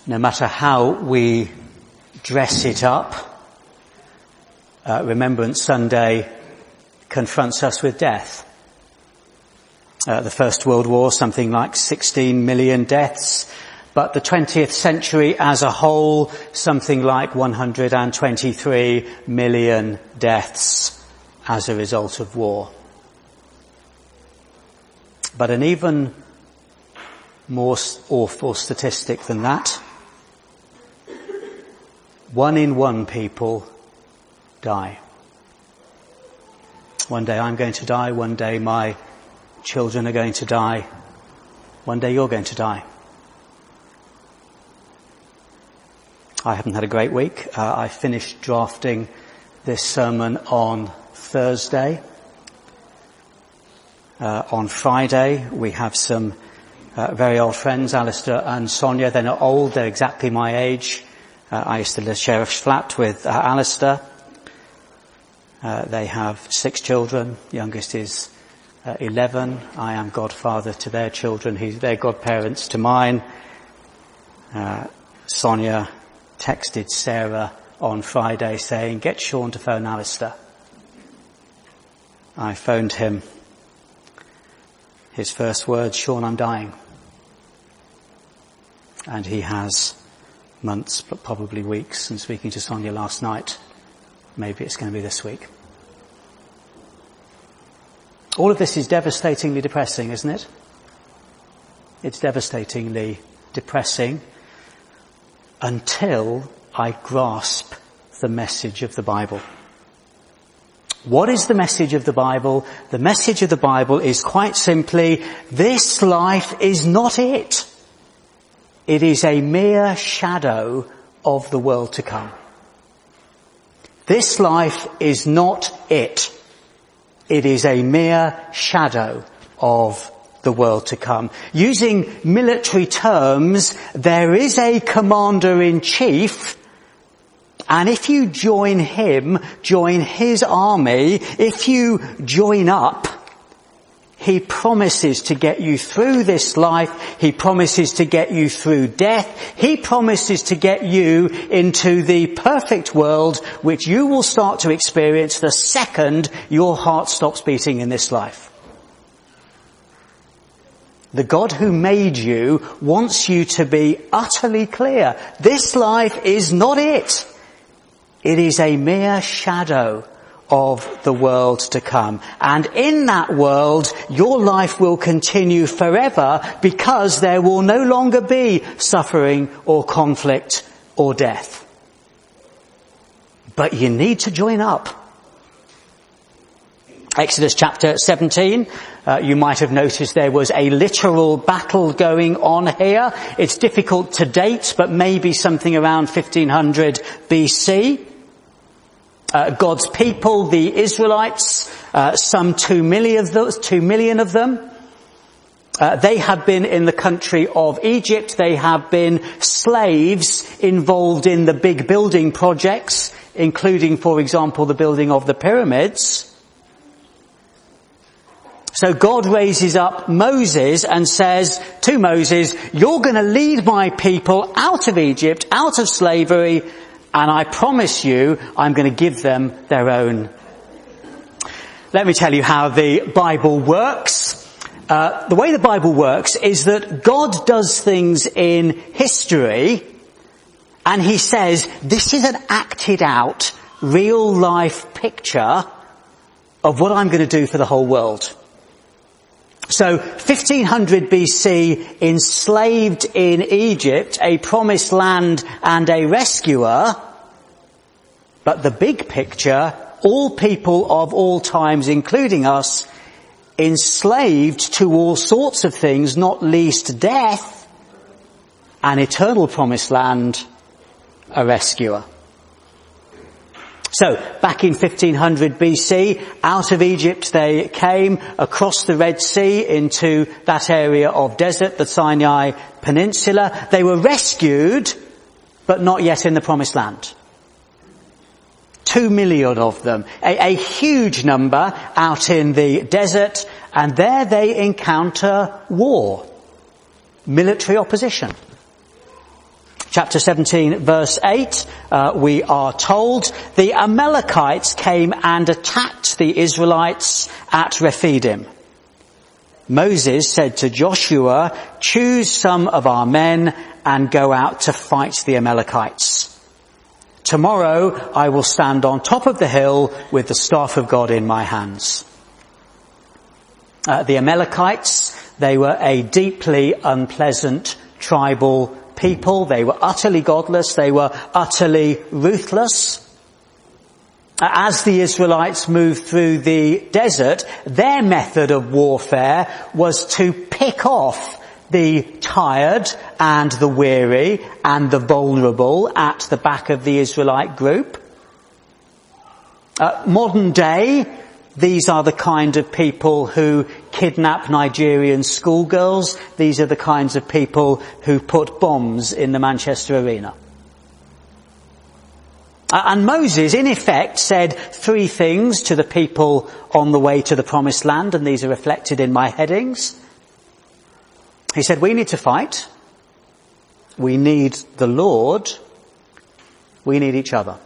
no matter how we dress it up, Remembrance Sunday confronts us with death. The First World War, something like 16 million deaths, but the 20th century as a whole, something like 123 million deaths as a result of war. But an even more awful statistic than that, 1 in 1 people die. One day I'm going to die, one day my children are going to die, one day you're going to die. I haven't had a great week. I finished drafting this sermon on Thursday. On Friday we have some very old friends, Alistair and Sonia. They're not old, they're exactly my age. I used to share a flat with Alistair. They have 6 children. Youngest is 11. I am godfather to their children. They're godparents to mine. Sonia texted Sarah on Friday saying, "Get Sean to phone Alistair." I phoned him. His first words, "Sean, I'm dying." And he has months, but probably weeks. And speaking to Sonia last night, maybe it's going to be this week. All of this is devastatingly depressing, isn't it? It's devastatingly depressing until I grasp the message of the Bible. What is the message of the Bible? The message of the Bible is quite simply, this life is not it. It is a mere shadow of the world to come. This life is not it. It is a mere shadow of the world to come. Using military terms, there is a commander-in-chief, and if you join him, join his army, if you join up, he promises to get you through this life. He promises to get you through death. He promises to get you into the perfect world which you will start to experience the second your heart stops beating in this life. The God who made you wants you to be utterly clear. This life is not it. It is a mere shadow of the world to come. And in that world, your life will continue forever because there will no longer be suffering or conflict or death. But you need to join up. Exodus chapter 17, you might have noticed there was a literal battle going on here. It's difficult to date, but maybe something around 1500 BC. God's people, the Israelites, some 2 million of them, they have been in the country of Egypt. They have been slaves involved in the big building projects, including, for example, the building of the pyramids. So God raises up Moses and says to Moses, "You're going to lead my people out of Egypt, out of slavery, and I promise you, I'm going to give them their own." Let me tell you how the Bible works. The way the Bible works is that God does things in history, and he says, this is an acted out, real life picture of what I'm going to do for the whole world. So 1500 BC, enslaved in Egypt, a promised land and a rescuer. But the big picture, all people of all times, including us, enslaved to all sorts of things, not least death, an eternal promised land, a rescuer. So, back in 1500 BC, out of Egypt they came, across the Red Sea into that area of desert, the Sinai Peninsula. They were rescued, but not yet in the Promised Land. 2 million of them, a huge number out in the desert, and there they encounter war, military opposition. Chapter 17, verse 8, we are told, the Amalekites came and attacked the Israelites at Rephidim. Moses said to Joshua, choose some of our men and go out to fight the Amalekites. Tomorrow I will stand on top of the hill with the staff of God in my hands. The Amalekites, they were a deeply unpleasant tribal people. They were utterly godless. They were utterly ruthless. As the Israelites moved through the desert, their method of warfare was to pick off the tired and the weary and the vulnerable at the back of the Israelite group. Modern day, these are the kind of people who kidnap Nigerian schoolgirls. These are the kinds of people who put bombs in the Manchester Arena. And Moses, in effect, said three things to the people on the way to the Promised Land, and these are reflected in my headings. He said, we need to fight. We need the Lord. We need each other.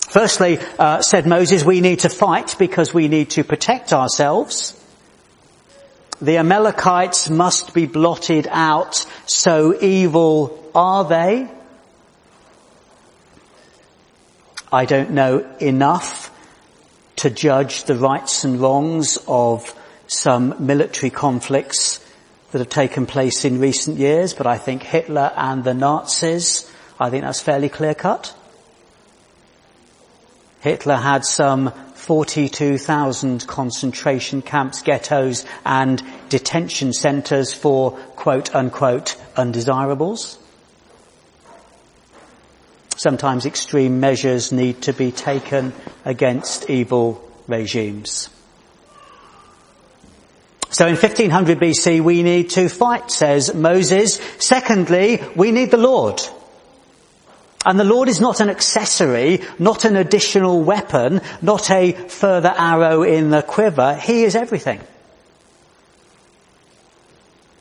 Firstly, said Moses, we need to fight because we need to protect ourselves. The Amalekites must be blotted out, so evil are they. I don't know enough to judge the rights and wrongs of some military conflicts that have taken place in recent years, but I think Hitler and the Nazis, I think that's fairly clear-cut. Hitler had some 42,000 concentration camps, ghettos and detention centres for quote-unquote undesirables. Sometimes extreme measures need to be taken against evil regimes. So in 1500 BC we need to fight, says Moses. Secondly, we need the Lord. And the Lord is not an accessory, not an additional weapon, not a further arrow in the quiver. He is everything.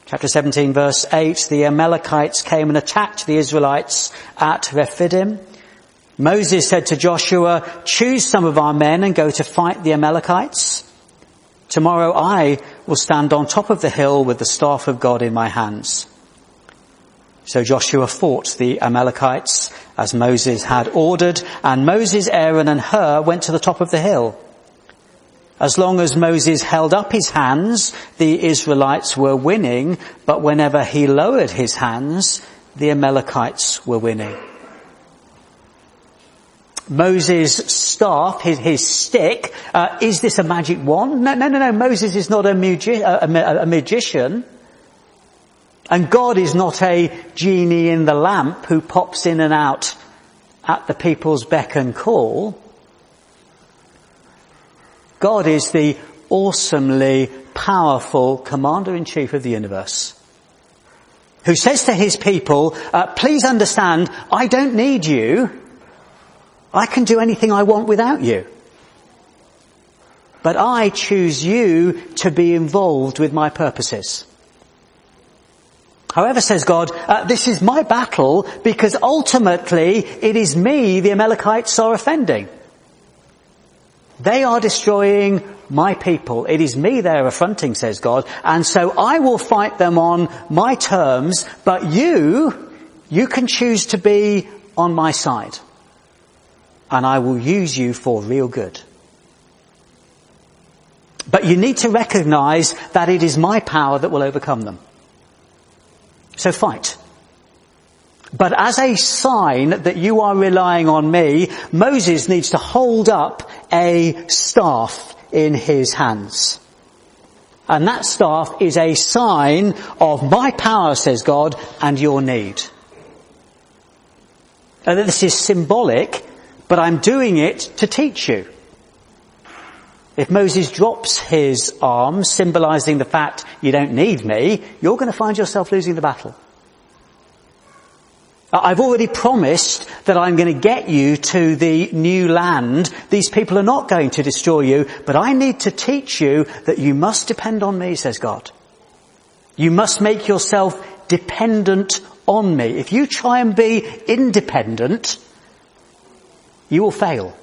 Chapter 17, verse 8, the Amalekites came and attacked the Israelites at Rephidim. Moses said to Joshua, choose some of our men and go to fight the Amalekites. Tomorrow I will stand on top of the hill with the staff of God in my hands. So Joshua fought the Amalekites as Moses had ordered, and Moses, Aaron and Hur went to the top of the hill. As long as Moses held up his hands, the Israelites were winning, but whenever he lowered his hands, the Amalekites were winning. Moses' staff, his stick, is this a magic wand? No. Moses is not a magician. And God is not a genie in the lamp who pops in and out at the people's beck and call. God is the awesomely powerful commander-in-chief of the universe, who says to his people, please understand, I don't need you. I can do anything I want without you. But I choose you to be involved with my purposes. However, says God, this is my battle because ultimately it is me the Amalekites are offending. They are destroying my people. It is me they are affronting, says God. And so I will fight them on my terms, but you can choose to be on my side. And I will use you for real good. But you need to recognize that it is my power that will overcome them. So fight. But as a sign that you are relying on me, Moses needs to hold up a staff in his hands. And that staff is a sign of my power, says God, and your need. And this is symbolic, but I'm doing it to teach you. If Moses drops his arm, symbolizing the fact you don't need me, you're going to find yourself losing the battle. I've already promised that I'm going to get you to the new land. These people are not going to destroy you, but I need to teach you that you must depend on me, says God. You must make yourself dependent on me. If you try and be independent, you will fail.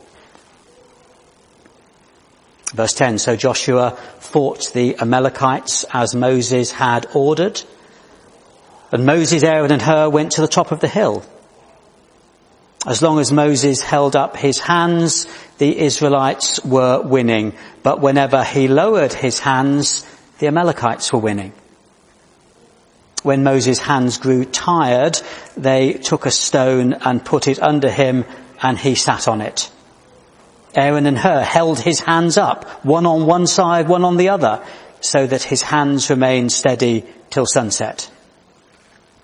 Verse 10, so Joshua fought the Amalekites as Moses had ordered. And Moses, Aaron and Hur went to the top of the hill. As long as Moses held up his hands, the Israelites were winning. But whenever he lowered his hands, the Amalekites were winning. When Moses' hands grew tired, they took a stone and put it under him, and he sat on it. Aaron and Hur held his hands up, one on one side, one on the other, so that his hands remained steady till sunset.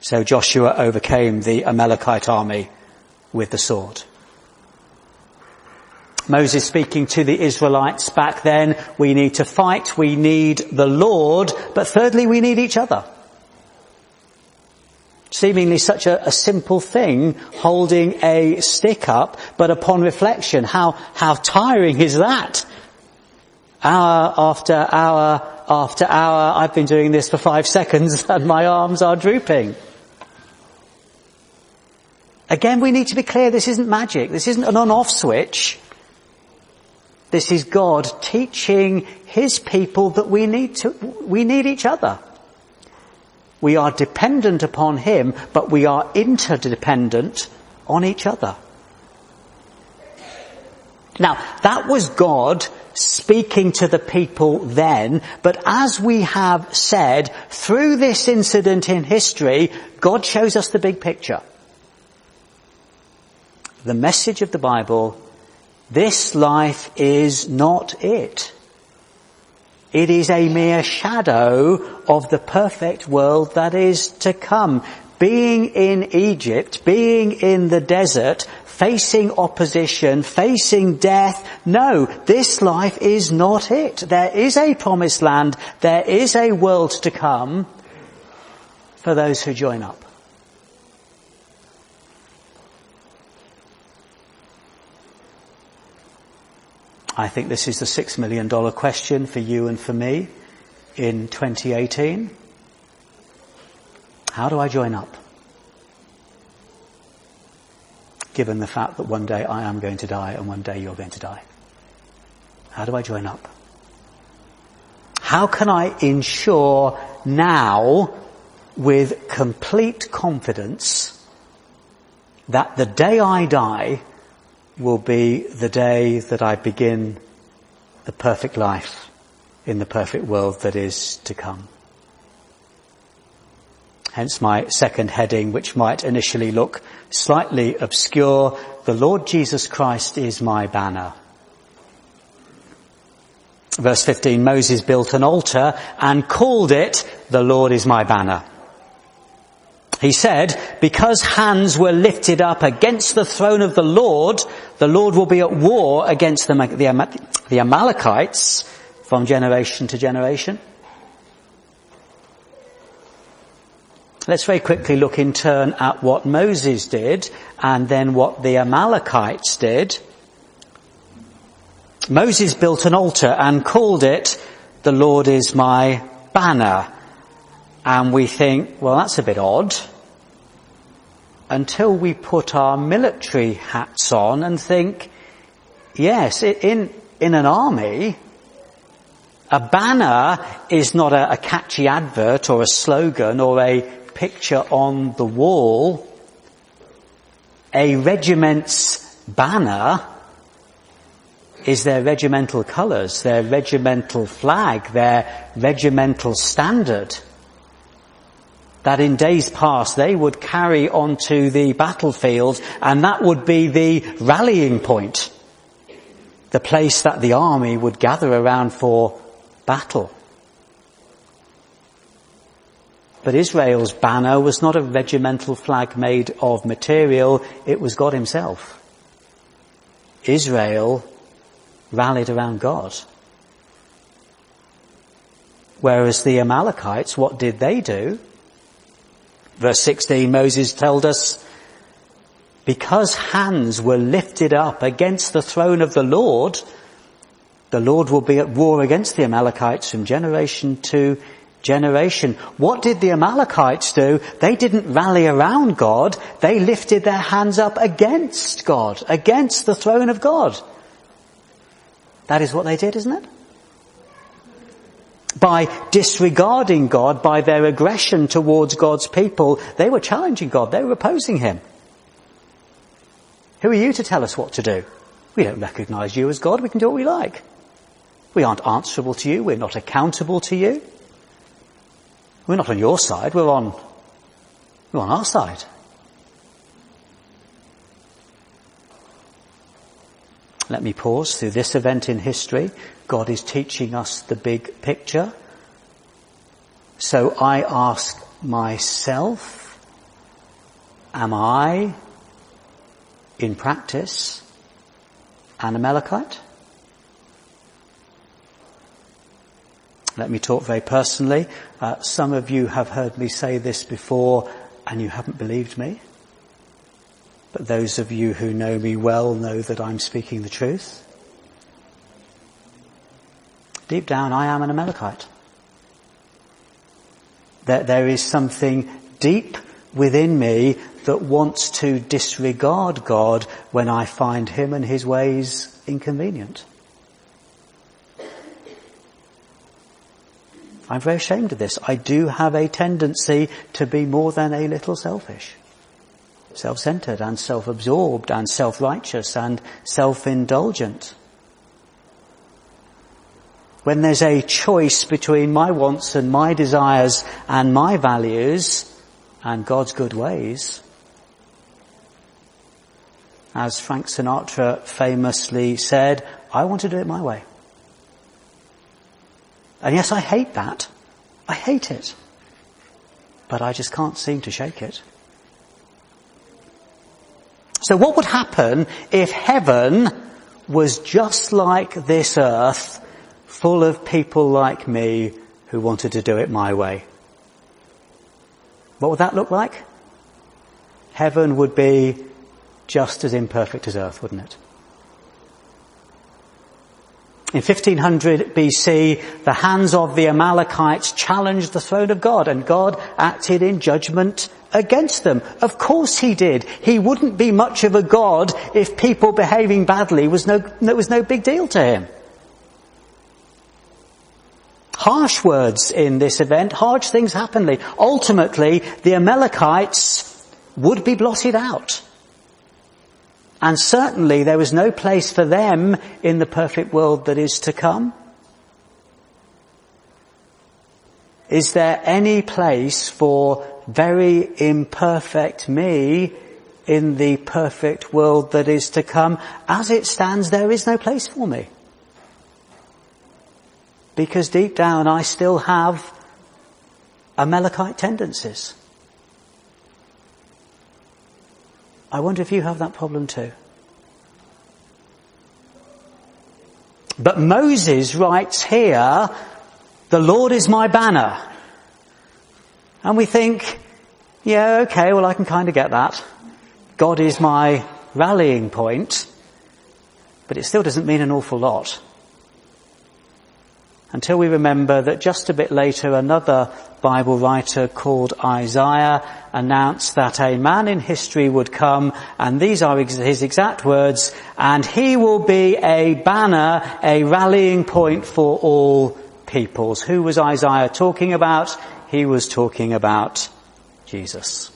So Joshua overcame the Amalekite army with the sword. Moses speaking to the Israelites back then, we need to fight, we need the Lord, but thirdly we need each other. Seemingly such a simple thing, holding a stick up, but upon reflection, how tiring is that? Hour after hour after hour, I've been doing this for 5 seconds and my arms are drooping. Again, we need to be clear, this isn't magic. This isn't an on-off switch. This is God teaching his people that we need each other. We are dependent upon him, but we are interdependent on each other. Now, that was God speaking to the people then, but as we have said, through this incident in history, God shows us the big picture. The message of the Bible, this life is not it. It is a mere shadow of the perfect world that is to come. Being in Egypt, being in the desert, facing opposition, facing death. No, this life is not it. There is a promised land. There is a world to come for those who join up. I think this is the $6 million question for you and for me in 2018. How do I join up? Given the fact that one day I am going to die and one day you're going to die. How do I join up? How can I ensure now with complete confidence that the day I die will be the day that I begin the perfect life in the perfect world that is to come? Hence my second heading, which might initially look slightly obscure: the Lord Jesus Christ is my banner. Verse 15, Moses built an altar and called it, the Lord is my banner. He said, because hands were lifted up against the throne of the Lord will be at war against the Amalekites from generation to generation. Let's very quickly look in turn at what Moses did and then what the Amalekites did. Moses built an altar and called it, the Lord is my banner. And we think, well, that's a bit odd. Until we put our military hats on and think, yes, in an army, a banner is not a catchy advert or a slogan or a picture on the wall. A regiment's banner is their regimental colours, their regimental flag, their regimental standard, that in days past they would carry onto the battlefield, and that would be the rallying point, the place that the army would gather around for battle. But Israel's banner was not a regimental flag made of material, it was God himself. Israel rallied around God. Whereas the Amalekites, what did they do? Verse 16, Moses told us, because hands were lifted up against the throne of the Lord will be at war against the Amalekites from generation to generation. What did the Amalekites do? They didn't rally around God. They lifted their hands up against God, against the throne of God. That is what they did, isn't it? By disregarding God, by their aggression towards God's people, they were challenging God. They were opposing him. Who are you to tell us what to do? We don't recognise you as God. We can do what we like. We aren't answerable to you. We're not accountable to you. We're not on your side. We're on our side. Let me pause. Through this event in history, God is teaching us the big picture. So I ask myself, am I, in practice, an Amalekite? Let me talk very personally. Some of you have heard me say this before and you haven't believed me. But those of you who know me well know that I'm speaking the truth. Deep down, I am an Amalekite. There is something deep within me that wants to disregard God when I find him and his ways inconvenient. I'm very ashamed of this. I do have a tendency to be more than a little selfish. Self-centered and self-absorbed and self-righteous and self-indulgent. When there's a choice between my wants and my desires and my values and God's good ways, as Frank Sinatra famously said, I want to do it my way. And yes, I hate that. I hate it. But I just can't seem to shake it. So what would happen if heaven was just like this earth, full of people like me who wanted to do it my way? What would that look like? Heaven would be just as imperfect as earth, wouldn't it? In 1500 BC, the hands of the Amalekites challenged the throne of God, and God acted in judgment against them. Of course he did. He wouldn't be much of a God if people behaving badly was no big deal to him. Harsh words in this event, harsh things happened. Ultimately, the Amalekites would be blotted out. And certainly there was no place for them in the perfect world that is to come. Is there any place for very imperfect me in the perfect world that is to come? As it stands, there is no place for me. Because deep down I still have Amalekite tendencies. I wonder if you have that problem too. But Moses writes here, the Lord is my banner. And we think, yeah, okay, well I can kind of get that. God is my rallying point. But it still doesn't mean an awful lot. Until we remember that just a bit later another Bible writer called Isaiah announced that a man in history would come, and these are his exact words, and he will be a banner, a rallying point for all peoples. Who was Isaiah talking about? He was talking about Jesus.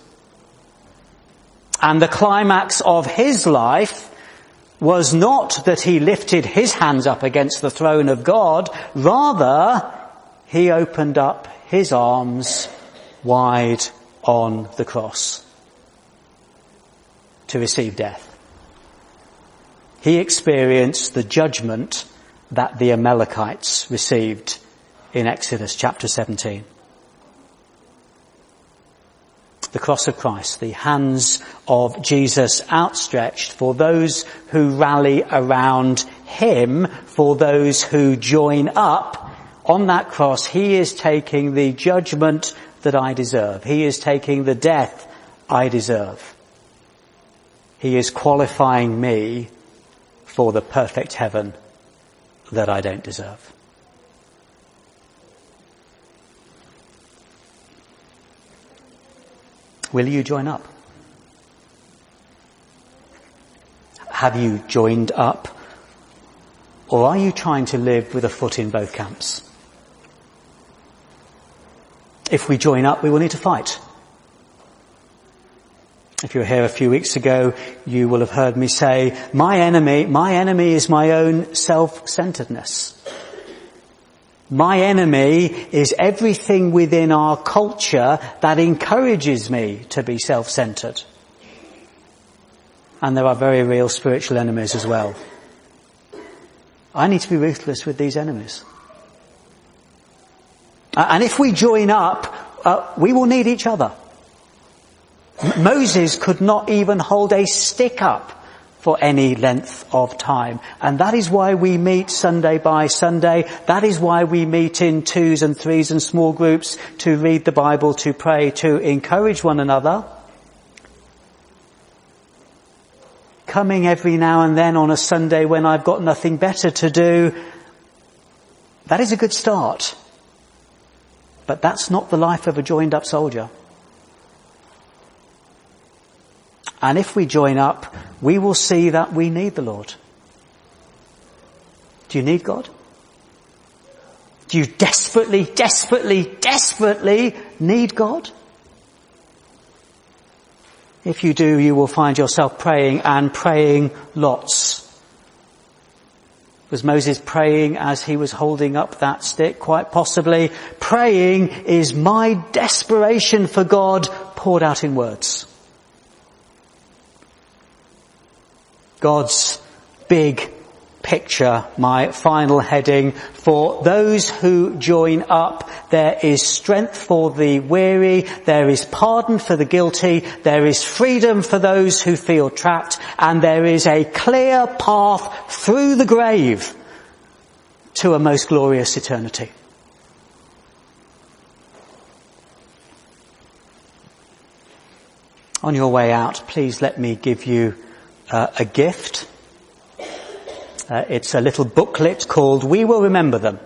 And the climax of his life was not that he lifted his hands up against the throne of God. Rather, he opened up his arms wide on the cross to receive death. He experienced the judgment that the Amalekites received in Exodus chapter 17. The cross of Christ, the hands of Jesus outstretched for those who rally around him, for those who join up. On that cross, he is taking the judgment that I deserve. He is taking the death I deserve. He is qualifying me for the perfect heaven that I don't deserve. Will you join up? Have you joined up? Or are you trying to live with a foot in both camps? If we join up, we will need to fight. If you were here a few weeks ago, you will have heard me say, my enemy is my own self-centeredness. My enemy is everything within our culture that encourages me to be self-centered. And there are very real spiritual enemies as well. I need to be ruthless with these enemies. And if we join up, we will need each other. Moses could not even hold a stick up for any length of time. And that is why we meet Sunday by Sunday. That is why we meet in 2s and 3s and small groups to read the Bible, to pray, to encourage one another. Coming every now and then on a Sunday when I've got nothing better to do, that is a good start. But that's not the life of a joined up soldier. And if we join up, we will see that we need the Lord. Do you need God? Do you desperately, desperately, desperately need God? If you do, you will find yourself praying, and praying lots. Was Moses praying as he was holding up that stick? Quite possibly. Praying is my desperation for God poured out in words. God's big picture, my final heading. For those who join up, there is strength for the weary, there is pardon for the guilty, there is freedom for those who feel trapped, and there is a clear path through the grave to a most glorious eternity. On your way out, please let me give you a gift. It's a little booklet called We Will Remember Them.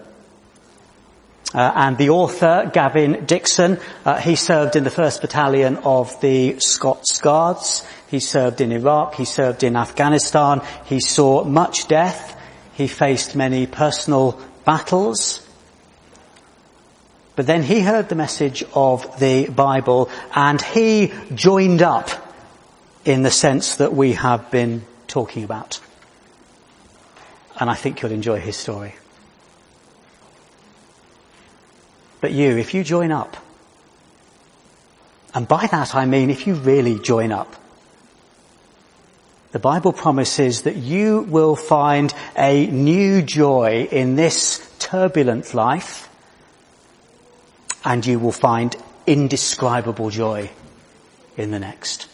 And the author, Gavin Dixon, he served in the 1st Battalion of the Scots Guards. He served in Iraq. He served in Afghanistan. He saw much death. He faced many personal battles. But then he heard the message of the Bible, and he joined up in the sense that we have been talking about. And I think you'll enjoy his story. But you, if you join up, and by that I mean if you really join up, the Bible promises that you will find a new joy in this turbulent life, and you will find indescribable joy in the next.